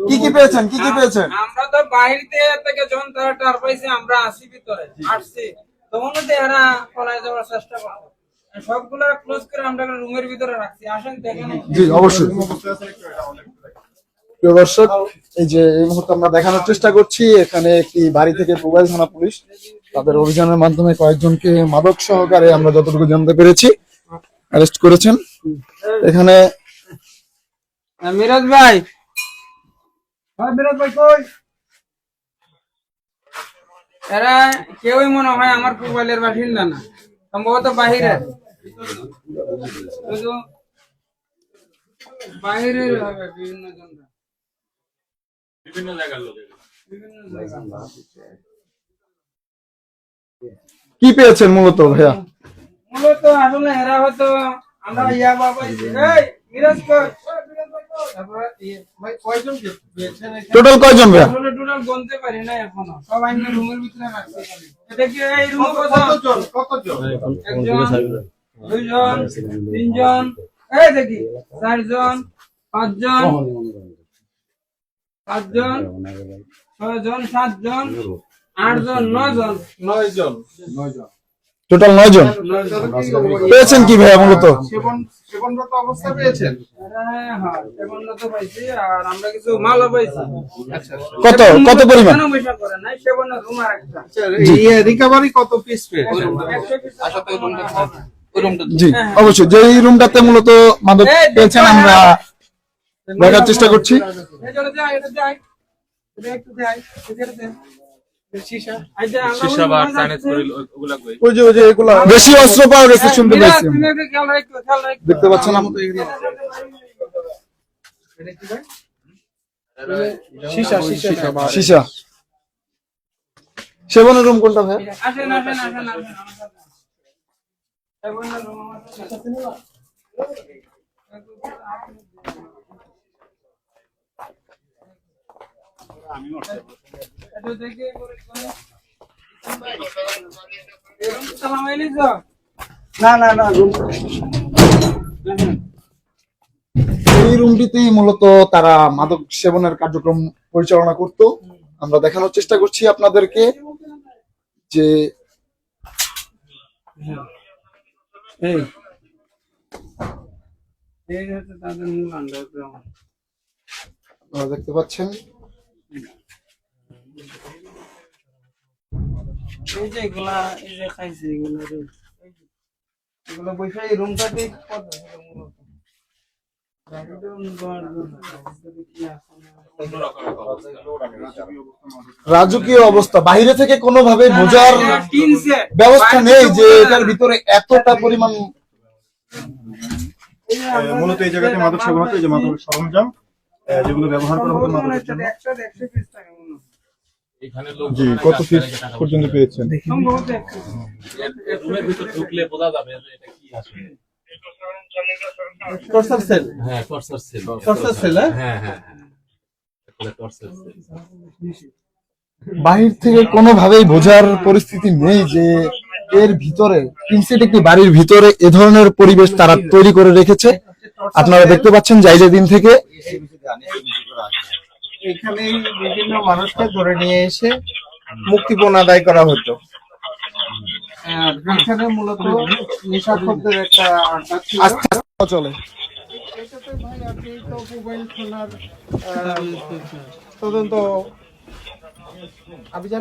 কি কি পেয়েছেন, কি কি পেয়েছেন? আমরা তো বাইরে থেকে যখন তারা টার পাইছে আমরা আসি ভিতরে আসছি তখন তো এরা পলায় যাওয়ার চেষ্টা করছে, সবগুলা ক্লোজ করে আমরা রুমের ভিতরে রাখছি। আসেন দেখেন। জি অবশ্যই। প্রিয় দর্শক, এই যে এই মুহূর্তে আমরা দেখানোর চেষ্টা করছি, এখানে একটি বাড়ি থেকে মোবাইল থানা পুলিশ তাদের অভিযানের মাধ্যমে কয়েকজনকে মাদক সহকারে আমরা যতটুকু জানতে পেরেছি অ্যারেস্ট করেছেন। এখানে মিরাজ ভাই, মিরাজ ভাই কই? এরা কেউই মনে হয় আমার পূর্বালের বাসিন্দা না, সম্ভবত বাহিরের, শুধু বাহিরের হবে বিভিন্ন জনরা, বিভিন্ন জায়গার লোক, বিভিন্ন জায়গা। কি পেয়েছেন মূলত ভাইয়া? মূলত আসলে এরা হয়তো আমরা ইয়া বাবা এই মিরাজ কই? টোটাল কয়জন ভাইয়া? আসলে টোটাল গুনতে পারি না এখনো, সব আইন রুমের ভিতরে রাখছে। এটা কি এই রুমে কতজন? একজন, দুইজন, তিনজন, এই দেখি চারজন, পাঁচজন, ছয়জন, সাতজন, আটজন, নয়জন। টোটাল 9 জন পেয়েছেন। কি ভাইয়া মূলত সেবনরত অবস্থা পেয়েছেন? হ্যাঁ, সেবনরত পাইছি আর আমরা কিছু মালও পাইছি। কত কত পরিমাণ? রিকভারি কত পিস পেয়েছেন? জি অবশ্যই, যে এই রুমটাতে মূলত মাদক পেয়েছেন আমরা দেখার চেষ্টা করছি। বেশি অস্ত্র পাওয়া গেছে শুনতে পাইছি, দেখতে পাচ্ছেন সীসা। সেবনের রুম কোনটা ভাই? এই রুমটিতেই মূলত তারা মাদক সেবনের কার্যক্রম পরিচালনা করত। আমরা দেখানোর চেষ্টা করছি আপনাদেরকে যে আপনারা দেখতে পাচ্ছেন এই যে এগুলা, এই যে খাইছে এগুলো বৈশা এই রুমটাতে রাজকীয় অবস্থা, বাইরে থেকে কোনোভাবে বোঝার ব্যবস্থা নেই যে এটার ভিতরে এতটা পরিমাণ। মূলত এই জায়গাতে মাদক সেবন হতো, এই যে মাদক সরঞ্জাম যেগুলো ব্যবহার করা হতো মাদকের জন্য। জি, কত পিস পর্যন্ত পেয়েছেন? রুমের ভিতর ঢুকলে বোঝা যাবে যে এটা কি আসলে। Torture sell? হ্যাঁ, টর্চার সেল। Torture sell? হ্যাঁ হ্যাঁ হ্যাঁ, টর্চার সেল। বাহির থেকে কোনোভাবেই বোঝার পরিস্থিতি নেই যে এর ভিতরে ইনসেট একটি বাড়ির ভিতরে এ ধরনের পরিবেশ তারা তৈরি করে রেখেছে। আপনারা দেখতে পাচ্ছেন যাইলে দিন থেকে এখানে বিভিন্ন মানুষকে ধরে নিয়ে এসে মুক্তিপণ আদায় করা হতো। এখানে মূলত নেশাখোরদের একটা আড্ডা ছিল। আস্থা চলে। এটাতে ভাই আপনি তো মোবাইল ফোনার তদন্ত আভিযানিক